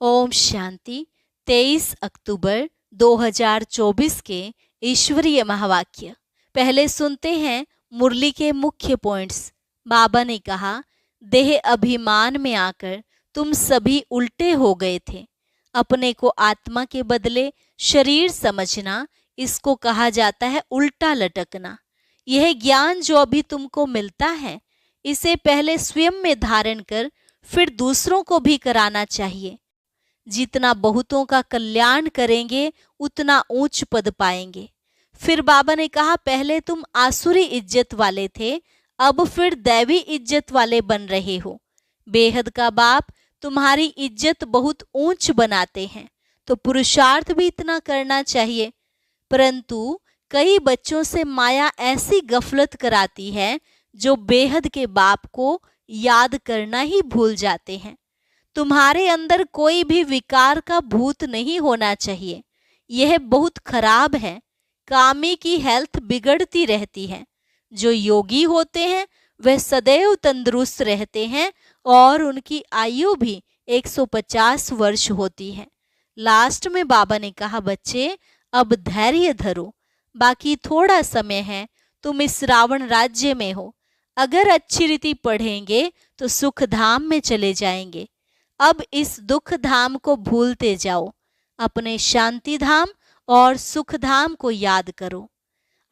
ओम शांति। 23 अक्टूबर 2024 के ईश्वरीय महावाक्य। पहले सुनते हैं मुरली के मुख्य पॉइंट्स। बाबा ने कहा, देह अभिमान में आकर तुम सभी उल्टे हो गए थे। अपने को आत्मा के बदले शरीर समझना, इसको कहा जाता है उल्टा लटकना। यह ज्ञान जो अभी तुमको मिलता है, इसे पहले स्वयं में धारण कर फिर दूसरों को भी कराना चाहिए। जितना बहुतों का कल्याण करेंगे उतना ऊंच पद पाएंगे। फिर बाबा ने कहा, पहले तुम आसुरी इज्जत वाले थे, अब फिर दैवी इज्जत वाले बन रहे हो। बेहद का बाप तुम्हारी इज्जत बहुत ऊंच बनाते हैं, तो पुरुषार्थ भी इतना करना चाहिए। परंतु कई बच्चों से माया ऐसी गफलत कराती है जो बेहद के बाप को याद करना ही भूल जाते हैं। तुम्हारे अंदर कोई भी विकार का भूत नहीं होना चाहिए, यह बहुत खराब है। कामी की हेल्थ बिगड़ती रहती है। जो योगी होते हैं वह सदैव तंदुरुस्त रहते हैं और उनकी आयु भी 150 वर्ष होती है। लास्ट में बाबा ने कहा, बच्चे अब धैर्य धरो, बाकी थोड़ा समय है, तुम इस रावण राज्य में हो। अगर अच्छी रीति पढ़ेंगे तो सुख धाम में चले जाएंगे। अब इस दुख धाम को भूलते जाओ, अपने शांति धाम और सुख धाम को याद करो।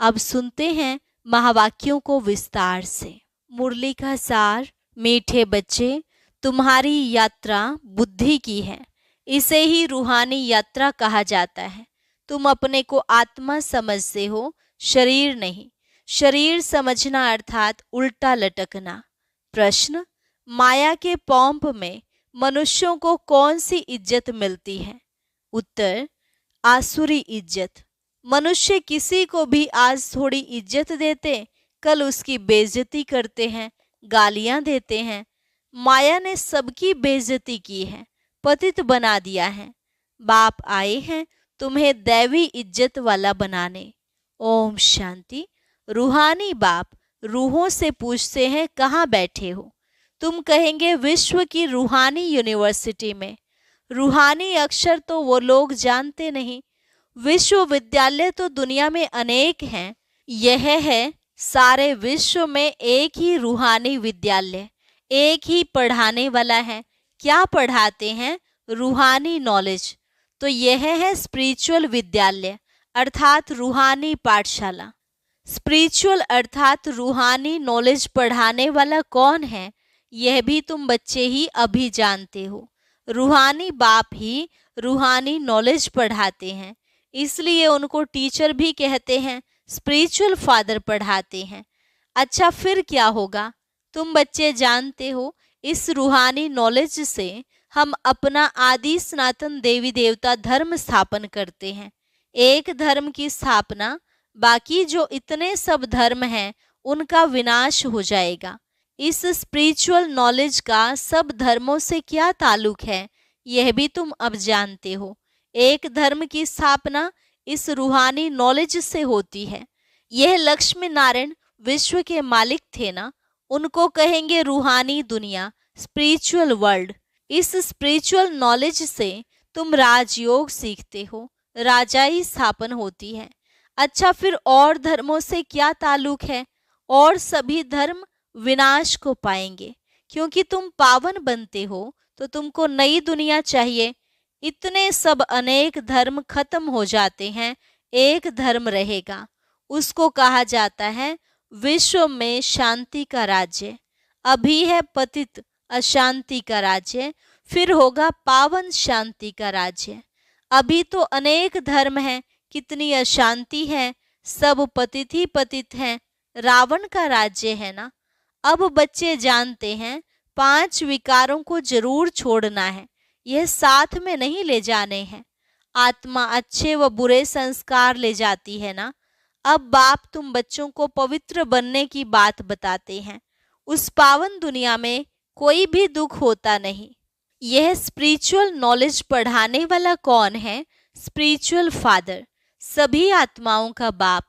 अब सुनते हैं महावाक्यों को विस्तार से। मुरली का सार। मीठे बच्चे, तुम्हारी यात्रा बुद्धि की है, इसे ही रूहानी यात्रा कहा जाता है। तुम अपने को आत्मा समझते हो, शरीर नहीं। शरीर समझना अर्थात उल्टा लटकना। प्रश्न, माया के पॉम्प में मनुष्यों को कौन सी इज्जत मिलती है? उत्तर, आसुरी इज्जत। मनुष्य किसी को भी आज थोड़ी इज्जत देते, कल उसकी बेइज्जती करते हैं, गालियां देते हैं। माया ने सबकी बेइज्जती की है, पतित बना दिया है। बाप आए हैं तुम्हें दैवी इज्जत वाला बनाने। ओम शांति। रूहानी बाप रूहों से पूछते हैं, कहाँ बैठे हो? तुम कहेंगे विश्व की रूहानी यूनिवर्सिटी में। रूहानी अक्षर तो वो लोग जानते नहीं। विश्वविद्यालय तो दुनिया में अनेक हैं। यह है सारे विश्व में एक ही रूहानी विद्यालय, एक ही पढ़ाने वाला है। क्या पढ़ाते हैं? रूहानी नॉलेज। तो यह है स्पिरिचुअल विद्यालय अर्थात रूहानी पाठशाला। स्पिरिचुअल अर्थात रूहानी नॉलेज पढ़ाने वाला कौन है, यह भी तुम बच्चे ही अभी जानते हो। रूहानी बाप ही रूहानी नॉलेज पढ़ाते हैं, इसलिए उनको टीचर भी कहते हैं। स्पिरिचुअल फादर पढ़ाते हैं। अच्छा, फिर क्या होगा? तुम बच्चे जानते हो, इस रूहानी नॉलेज से हम अपना आदि सनातन देवी देवता धर्म स्थापन करते हैं। एक धर्म की स्थापना, बाकी जो इतने सब धर्म हैं उनका विनाश हो जाएगा। इस स्पिरिचुअल नॉलेज का सब धर्मों से क्या ताल्लुक है, यह भी तुम अब जानते हो। एक धर्म की स्थापना इस रूहानी नॉलेज से होती है। यह लक्ष्मी नारायण विश्व के मालिक थे ना, उनको कहेंगे रूहानी दुनिया, स्पिरिचुअल वर्ल्ड। इस स्पिरिचुअल नॉलेज से तुम राजयोग सीखते हो, राजाई स्थापन होती है। अच्छा, फिर और धर्मों से क्या ताल्लुक है? और सभी धर्म विनाश को पाएंगे, क्योंकि तुम पावन बनते हो तो तुमको नई दुनिया चाहिए। इतने सब अनेक धर्म खत्म हो जाते हैं, एक धर्म रहेगा, उसको कहा जाता है विश्व में शांति का राज्य। अभी है पतित अशांति का राज्य, फिर होगा पावन शांति का राज्य। अभी तो अनेक धर्म हैं, कितनी अशांति है, सब पतित ही पतित हैं। रावण का राज्य है ना। अब बच्चे जानते हैं 5 विकारों को जरूर छोड़ना है, यह साथ में नहीं ले जाने हैं। आत्मा अच्छे व बुरे संस्कार ले जाती है ना। अब बाप तुम बच्चों को पवित्र बनने की बात बताते हैं। उस पावन दुनिया में कोई भी दुख होता नहीं। यह स्पिरिचुअल नॉलेज पढ़ाने वाला कौन है? स्पिरिचुअल फादर, सभी आत्माओं का बाप।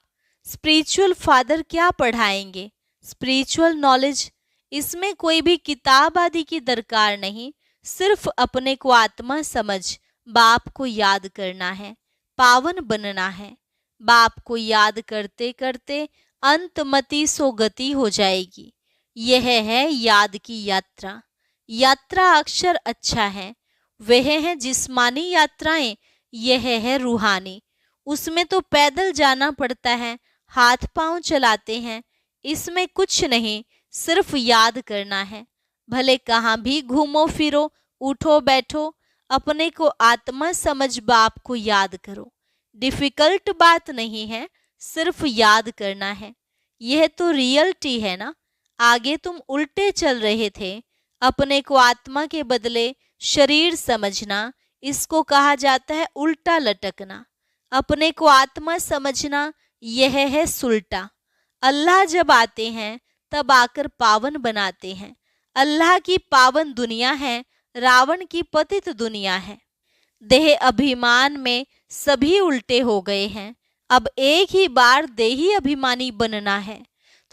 स्पिरिचुअल फादर क्या पढ़ाएंगे? Spiritual knowledge. इसमें कोई भी किताब आदि की दरकार नहीं, सिर्फ अपने को आत्मा समझ बाप को याद करना है, पावन बनना है। बाप को याद करते करते अंतमति सो गति हो जाएगी। यह है याद की यात्रा। यात्रा अक्षर अच्छा है, वह है जिस्मानी यात्राएं, यह है रूहानी। उसमें तो पैदल जाना पड़ता है, हाथ पांव चलाते हैं। इसमें कुछ नहीं, सिर्फ याद करना है। भले कहाँ भी घूमो फिरो, उठो बैठो, अपने को आत्मा समझ बाप को याद करो। डिफिकल्ट बात नहीं है, सिर्फ याद करना है। यह तो रियलिटी है ना। आगे तुम उल्टे चल रहे थे, अपने को आत्मा के बदले शरीर समझना, इसको कहा जाता है उल्टा लटकना। अपने को आत्मा समझना, यह है सुल्टा। अल्लाह जब आते हैं तब आकर पावन बनाते हैं। अल्लाह की पावन दुनिया है, रावण की पतित दुनिया है। देह अभिमान में सभी उल्टे हो गए हैं। अब एक ही बार देही अभिमानी बनना है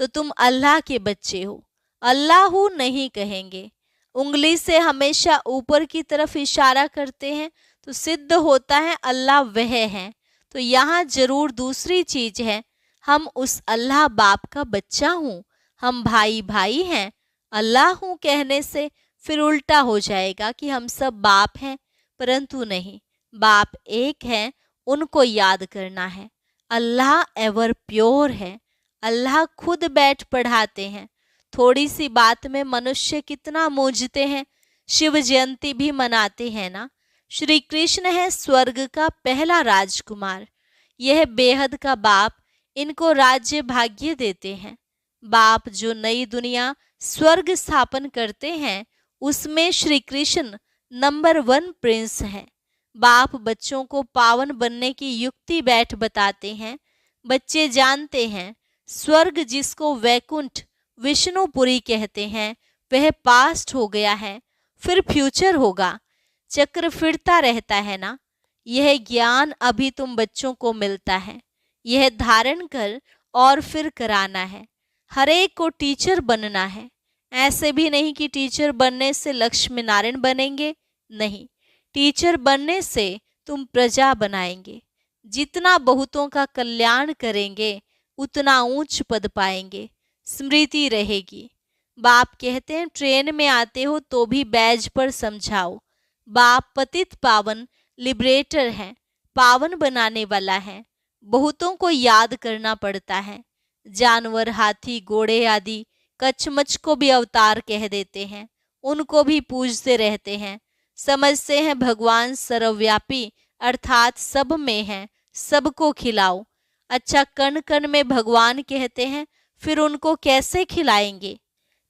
तो तुम अल्लाह के बच्चे हो। अल्लाहू नहीं कहेंगे। उंगली से हमेशा ऊपर की तरफ इशारा करते हैं तो सिद्ध होता है अल्लाह वह है। तो यहाँ जरूर दूसरी चीज है, हम उस अल्लाह बाप का बच्चा हूँ, हम भाई भाई हैं। अल्लाह हूँ कहने से फिर उल्टा हो जाएगा कि हम सब बाप हैं, परंतु नहीं, बाप एक है, उनको याद करना है। अल्लाह एवर प्योर है। अल्लाह खुद बैठ पढ़ाते हैं। थोड़ी सी बात में मनुष्य कितना मूंझते हैं। शिव जयंती भी मनाते हैं ना। श्री कृष्ण है स्वर्ग का पहला राजकुमार। यह बेहद का बाप इनको राज्य भाग्य देते हैं। बाप जो नई दुनिया स्वर्ग स्थापन करते हैं, उसमें श्री कृष्ण नंबर 1 प्रिंस है। बाप बच्चों को पावन बनने की युक्ति बैठ बताते हैं। बच्चे जानते हैं स्वर्ग जिसको वैकुंठ विष्णुपुरी कहते हैं, वह पास्ट हो गया है, फिर फ्यूचर होगा। चक्र फिरता रहता है ना। यह ज्ञान अभी तुम बच्चों को मिलता है। यह धारण कर और फिर कराना है। हर एक को टीचर बनना है। ऐसे भी नहीं कि टीचर बनने से लक्ष्मी नारायण बनेंगे, नहीं, टीचर बनने से तुम प्रजा बनाएंगे। जितना बहुतों का कल्याण करेंगे उतना ऊंच पद पाएंगे, स्मृति रहेगी। बाप कहते हैं ट्रेन में आते हो तो भी बैज पर समझाओ। बाप पतित पावन लिबरेटर है, पावन बनाने वाला है। बहुतों को याद करना पड़ता है। जानवर, हाथी, घोड़े आदि कचमच को भी अवतार कह देते हैं, उनको भी पूजते रहते हैं। समझते हैं भगवान सर्वव्यापी अर्थात सब में है, सबको खिलाओ। अच्छा, कण कण में भगवान कहते हैं, फिर उनको कैसे खिलाएंगे?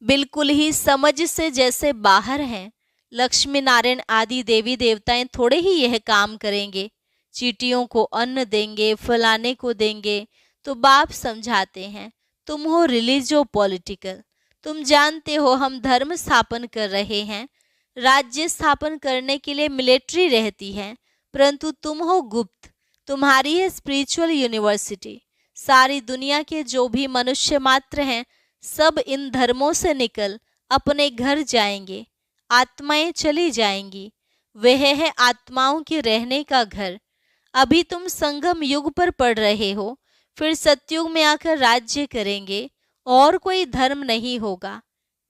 बिल्कुल ही समझ से जैसे बाहर हैं। लक्ष्मी नारायण आदि देवी देवताएं थोड़े ही यह काम करेंगे। चींटियों को अन्न देंगे, फलाने को देंगे। तो बाप समझाते हैं तुम हो रिलीजियो पॉलिटिकल। तुम जानते हो हम धर्म स्थापन कर रहे हैं। राज्य स्थापन करने के लिए मिलिट्री रहती है, परंतु तुम हो गुप्त। तुम्हारी है स्पिरिचुअल यूनिवर्सिटी। सारी दुनिया के जो भी मनुष्य मात्र हैं, सब इन धर्मों से निकल अपने घर जाएंगे। आत्माएं चली जाएंगी। वह है आत्माओं के रहने का घर। अभी तुम संगम युग पर पढ़ रहे हो, फिर सतयुग में आकर राज्य करेंगे और कोई धर्म नहीं होगा।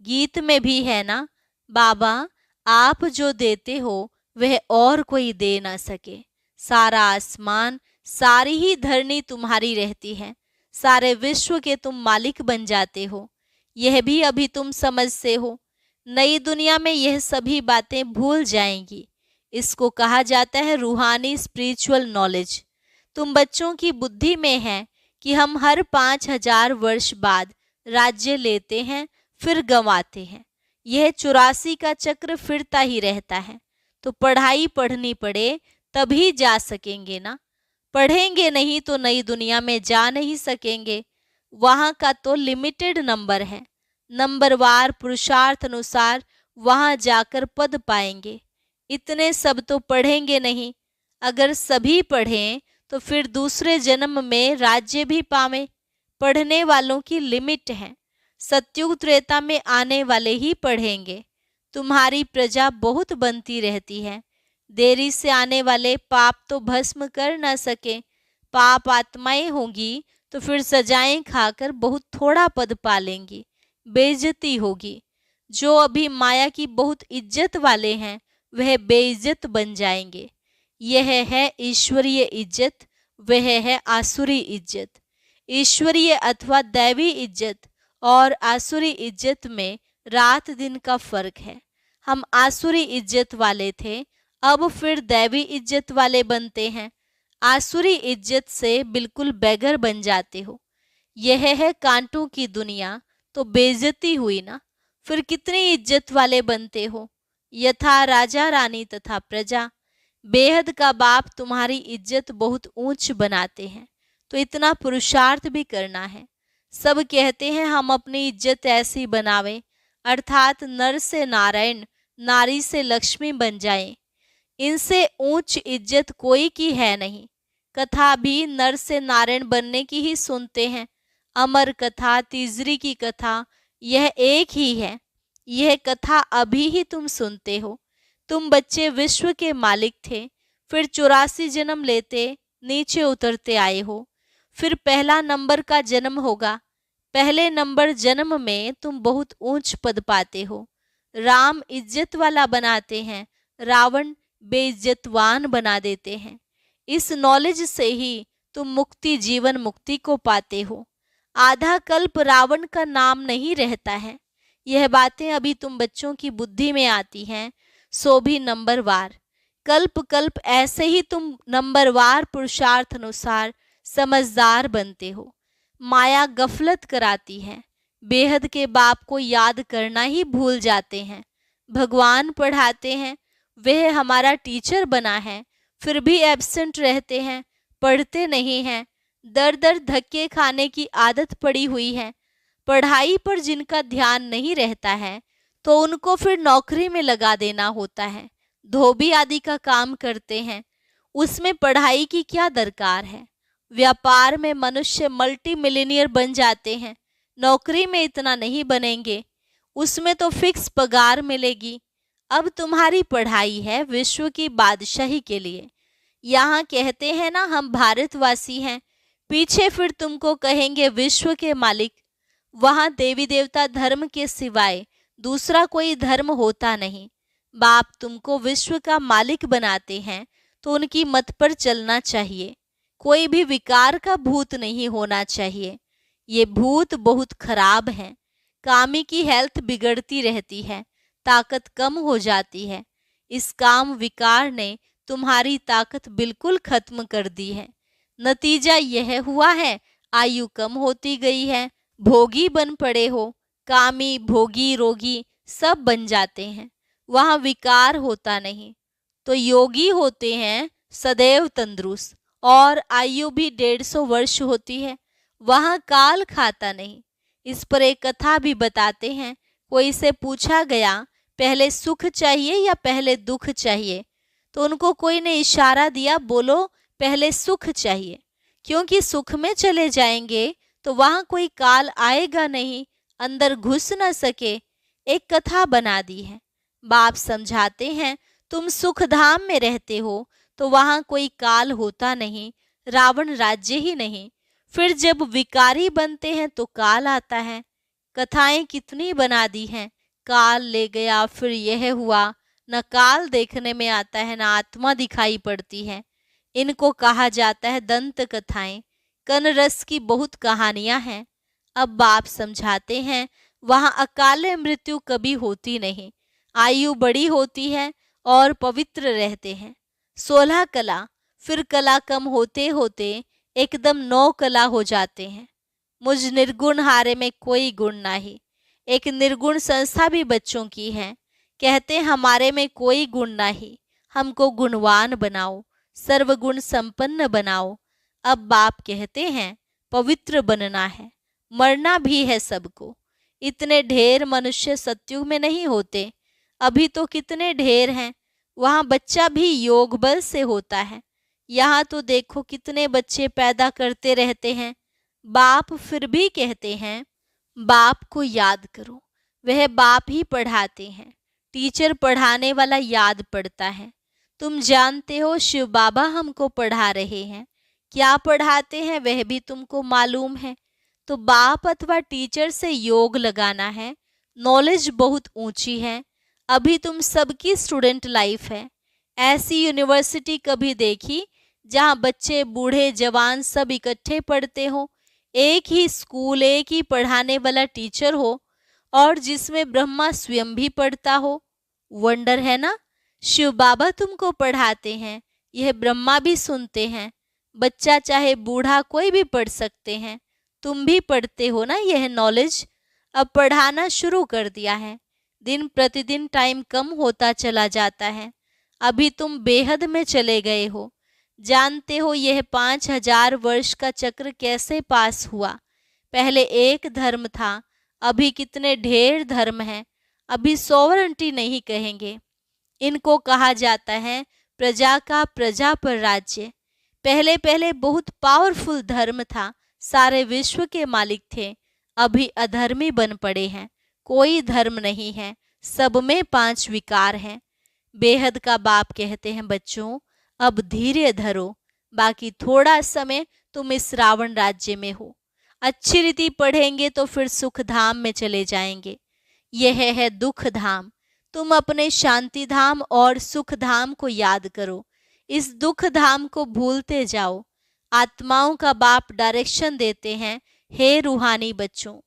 गीत में भी है ना, बाबा आप जो देते हो वह और कोई दे ना सके। सारा आसमान, सारी ही धरनी तुम्हारी रहती है। सारे विश्व के तुम मालिक बन जाते हो। यह भी अभी तुम समझते हो। नई दुनिया में यह सभी बातें भूल जाएंगी। इसको कहा जाता है रूहानी स्पिरिचुअल नॉलेज। तुम बच्चों की बुद्धि में है कि हम हर 5000 वर्ष बाद राज्य लेते हैं, फिर गंवाते हैं। यह 84 का चक्र फिरता ही रहता है। तो पढ़ाई पढ़नी पड़े तभी जा सकेंगे ना। पढ़ेंगे नहीं तो नई दुनिया में जा नहीं सकेंगे। वहाँ का तो लिमिटेड नंबर है। नंबरवार पुरुषार्थ अनुसार वहाँ जाकर पद पाएंगे। इतने सब तो पढ़ेंगे नहीं। अगर सभी पढ़ें तो फिर दूसरे जन्म में राज्य भी पावें। पढ़ने वालों की लिमिट है। सतयुग त्रेता में आने वाले ही पढ़ेंगे। तुम्हारी प्रजा बहुत बनती रहती है। देरी से आने वाले पाप तो भस्म कर न सके। पाप आत्माएं होंगी तो फिर सजाएं खाकर बहुत थोड़ा पद पालेंगी, बेइज्जती होगी। जो अभी माया की बहुत इज्जत वाले हैं वह बेइज्जत बन जाएंगे। यह है ईश्वरीय इज्जत, वह है आसुरी इज्जत। ईश्वरीय अथवा दैवी इज्जत और आसुरी इज्जत में रात दिन का फर्क है। हम आसुरी इज्जत वाले थे, अब फिर दैवी इज्जत वाले बनते हैं। आसुरी इज्जत से बिल्कुल बेगर बन जाते हो। यह है कांटों की दुनिया, तो बेइज्जती हुई ना, फिर कितनी इज्जत वाले बनते हो। यथा राजा रानी तथा प्रजा। बेहद का बाप तुम्हारी इज्जत बहुत ऊंच बनाते हैं, तो इतना पुरुषार्थ भी करना है। सब कहते हैं हम अपनी इज्जत ऐसी बनावें, अर्थात नर से नारायण, नारी से लक्ष्मी बन जाएं। इनसे ऊंच इज्जत कोई की है नहीं। कथा भी नर से नारायण बनने की ही सुनते हैं। अमर कथा, तीसरी की कथा, यह एक ही है। यह कथा अभी ही तुम सुनते हो। तुम बच्चे विश्व के मालिक थे, फिर 84 जन्म लेते नीचे उतरते आए हो। फिर पहला नंबर का जन्म होगा। पहले नंबर जन्म में तुम बहुत ऊंच पद पाते हो। राम इज्जत वाला बनाते हैं, रावण बेइज्जतवान बना देते हैं। इस नॉलेज से ही तुम मुक्ति, जीवन मुक्ति को पाते हो। आधा कल्प रावण का नाम नहीं रहता है। यह बातें अभी तुम बच्चों की बुद्धि में आती हैं, सो भी नंबरवार। कल्प कल्प ऐसे ही तुम नंबरवार पुरुषार्थ अनुसार समझदार बनते हो। माया गफलत कराती है। बेहद के बाप को याद करना ही भूल जाते हैं। भगवान पढ़ाते हैं, वह हमारा टीचर बना है, फिर भी एब्सेंट रहते हैं, पढ़ते नहीं हैं। दर दर धक्के खाने की आदत पड़ी हुई है। पढ़ाई पर जिनका ध्यान नहीं रहता है तो उनको फिर नौकरी में लगा देना होता है। धोबी आदि का काम करते हैं, उसमें पढ़ाई की क्या दरकार है। व्यापार में मनुष्य मल्टी मिलियनियर बन जाते हैं, नौकरी में इतना नहीं बनेंगे, उसमें तो फिक्स पगार मिलेगी। अब तुम्हारी पढ़ाई है विश्व की बादशाही के लिए। यहाँ कहते हैं ना हम भारतवासी हैं, पीछे फिर तुमको कहेंगे विश्व के मालिक। वहाँ देवी देवता धर्म के सिवाय दूसरा कोई धर्म होता नहीं। बाप तुमको विश्व का मालिक बनाते हैं तो उनकी मत पर चलना चाहिए। कोई भी विकार का भूत नहीं होना चाहिए। ये भूत बहुत खराब हैं। कामी की हेल्थ बिगड़ती रहती है, ताकत कम हो जाती है। इस काम विकार ने तुम्हारी ताकत बिल्कुल खत्म कर दी है। नतीजा यह हुआ है, आयु कम होती गई है, भोगी बन पड़े हो। कामी, भोगी, रोगी सब बन जाते हैं। वहाँ विकार होता नहीं। तो योगी होते हैं सदैव तंदुरुस्त, और आयु भी 150 वर्ष होती है। वहाँ काल खाता नहीं। इस पर एक कथा भी बताते हैं। कोई से पूछा गया पहले सुख चाहिए या पहले दुख चाहिए, तो उनको कोई ने इशारा दिया, बोलो पहले सुख चाहिए, क्योंकि सुख में चले जाएंगे तो वहाँ कोई काल आएगा नहीं, अंदर घुस न सके। एक कथा बना दी है। बाप समझाते हैं तुम सुख धाम में रहते हो तो वहाँ कोई काल होता नहीं, रावण राज्य ही नहीं। फिर जब विकारी बनते हैं तो काल आता है। कथाएं कितनी बना दी हैं, काल ले गया, फिर यह हुआ। न काल देखने में आता है, न आत्मा दिखाई पड़ती है। इनको कहा जाता है दंत कथाएं। कन रस की बहुत कहानियां हैं। अब बाप समझाते हैं वहाँ अकाले मृत्यु कभी होती नहीं, आयु बड़ी होती है और पवित्र रहते हैं। 16 कला, फिर कला कम होते होते एकदम 9 कला हो जाते हैं। मुझ निर्गुण हारे में कोई गुण नहीं। एक निर्गुण संस्था भी बच्चों की है। कहते हमारे में कोई गुण नहीं, हमको गुणवान बनाओ, सर्वगुण संपन्न बनाओ। अब बाप कहते हैं पवित्र बनना है, मरना भी है सबको। इतने ढेर मनुष्य सत्युग में नहीं होते, अभी तो कितने ढेर हैं। वहाँ बच्चा भी योग बल से होता है। यहाँ तो देखो कितने बच्चे पैदा करते रहते हैं। बाप फिर भी कहते हैं बाप को याद करो, वह बाप ही पढ़ाते हैं। टीचर पढ़ाने वाला याद पड़ता है। तुम जानते हो शिव बाबा हमको पढ़ा रहे हैं, क्या पढ़ाते हैं वह भी तुमको मालूम है। तो बाप अथवा टीचर से योग लगाना है। नॉलेज बहुत ऊंची है। अभी तुम सबकी स्टूडेंट लाइफ है। ऐसी यूनिवर्सिटी कभी देखी जहां बच्चे बूढ़े जवान सब इकट्ठे पढ़ते हो, एक ही स्कूल, एक ही पढ़ाने वाला टीचर हो और जिसमें ब्रह्मा स्वयं भी पढ़ता हो। वंडर है ना। शिव बाबा तुमको पढ़ाते हैं, यह ब्रह्मा भी सुनते हैं। बच्चा चाहे बूढ़ा कोई भी पढ़ सकते हैं। तुम भी पढ़ते हो ना यह नॉलेज। अब पढ़ाना शुरू कर दिया है। दिन प्रतिदिन टाइम कम होता चला जाता है। अभी तुम बेहद में चले गए हो। जानते हो यह 5000 वर्ष का चक्र कैसे पास हुआ। पहले एक धर्म था, अभी कितने ढेर धर्म हैं। अभी सॉवरेंटी नहीं कहेंगे, इनको कहा जाता है प्रजा का प्रजा पर राज्य। पहले पहले बहुत पावरफुल धर्म था, सारे विश्व के मालिक थे। अभी अधर्मी बन पड़े हैं, कोई धर्म नहीं है, सब में 5 विकार हैं। बेहद का बाप कहते हैं बच्चों अब धैर्य धरो, बाकी थोड़ा समय तुम इस रावण राज्य में हो। अच्छी रीति पढ़ेंगे तो फिर सुख धाम में चले जाएंगे। यह है दुख धाम। तुम अपने शांति धाम और सुख धाम को याद करो, इस दुख धाम को भूलते जाओ। आत्माओं का बाप डायरेक्शन देते हैं, हे रूहानी बच्चों।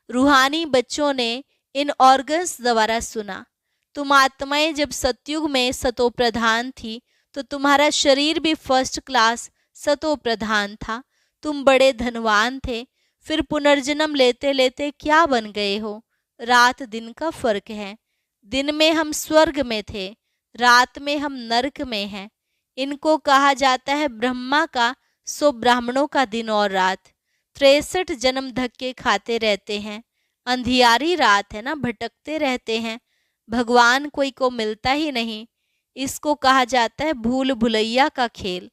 रूहानी बच्चों ने इन ऑर्गन्स द्वारा सुना। तुम आत्माएं जब सतयुग में सतो प्रधान थी तो तुम्हारा शरीर भी फर्स्ट क्लास सतो प्रधान था। तुम बड़े धनवान थे, फिर पुनर्जन्म लेते लेते क्या बन गए हो। रात दिन का फर्क है। दिन में हम स्वर्ग में थे, रात में हम नरक में हैं। इनको कहा जाता है ब्रह्मा का 100 ब्राह्मणों का दिन और रात। 63 जन्म धक्के खाते रहते हैं। अंधियारी रात है ना, भटकते रहते हैं। भगवान कोई को मिलता ही नहीं। इसको कहा जाता है भूल भुलैया का खेल।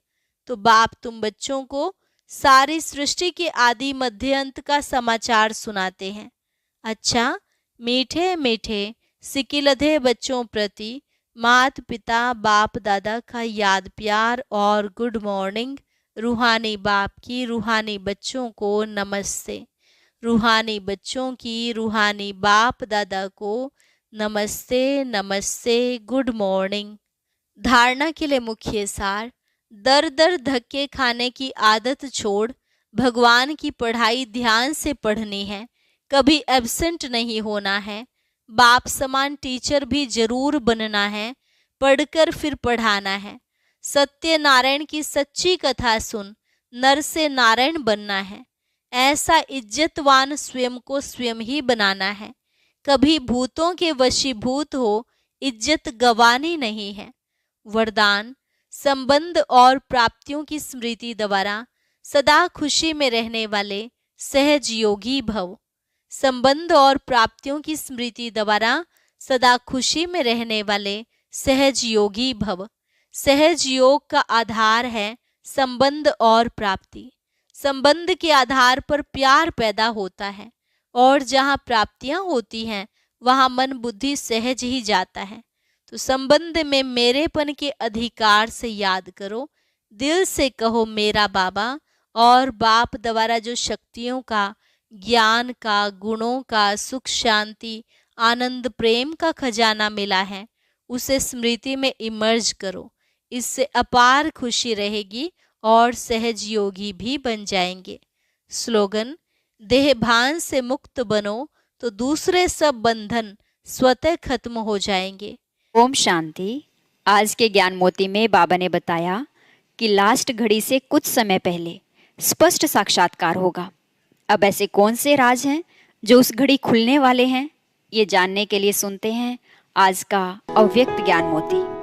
तो बाप तुम बच्चों को सारी सृष्टि के आदि मध्य अंत का समाचार सुनाते हैं। अच्छा, मीठे मीठे सिकिलधे बच्चों प्रति मात पिता बाप दादा का याद प्यार और गुड मॉर्निंग। रूहानी बाप की रूहानी बच्चों को नमस्ते। रूहानी बच्चों की रूहानी बाप दादा को नमस्ते नमस्ते, गुड मॉर्निंग। धारणा के लिए मुख्य सार, दर दर धक्के खाने की आदत छोड़ भगवान की पढ़ाई ध्यान से पढ़नी है, कभी एब्सेंट नहीं होना है। बाप समान टीचर भी जरूर बनना है, पढ़कर फिर पढ़ाना है। सत्यनारायण की सच्ची कथा सुन नर से नारायण बनना है। ऐसा इज्जतवान स्वयं को स्वयं ही बनाना है। कभी भूतों के वशीभूत हो, इज्जत गंवानी नहीं है। वरदान, संबंध और प्राप्तियों की स्मृति द्वारा सदा खुशी में रहने वाले सहज योगी भव। संबंध और प्राप्तियों की स्मृति द्वारा सदा खुशी में रहने वाले सहज योगी भव। सहज योग का आधार है संबंध और प्राप्ति। संबंध के आधार पर प्यार पैदा होता है और जहाँ प्राप्तियां होती हैं वहाँ मन बुद्धि सहज ही जाता है। तो संबंध में मेरेपन के अधिकार से याद करो, दिल से कहो मेरा बाबा, और बाप द्वारा जो शक्तियों का, ज्ञान का, गुणों का, सुख शांति आनंद प्रेम का खजाना मिला है उसे स्मृति में इमर्ज करो। इससे अपार खुशी रहेगी और सहज योगी भी बन जाएंगे। स्लोगन, देह भान से मुक्त बनो तो दूसरे सब बंधन स्वतः खत्म हो जाएंगे। ओम शांति। आज के ज्ञान मोती में बाबा ने बताया कि लास्ट घड़ी से कुछ समय पहले स्पष्ट साक्षात्कार होगा। अब ऐसे कौन से राज हैं जो उस घड़ी खुलने वाले हैं, ये जानने के लिए सुनते हैं आज का अव्यक्त ज्ञान मोती।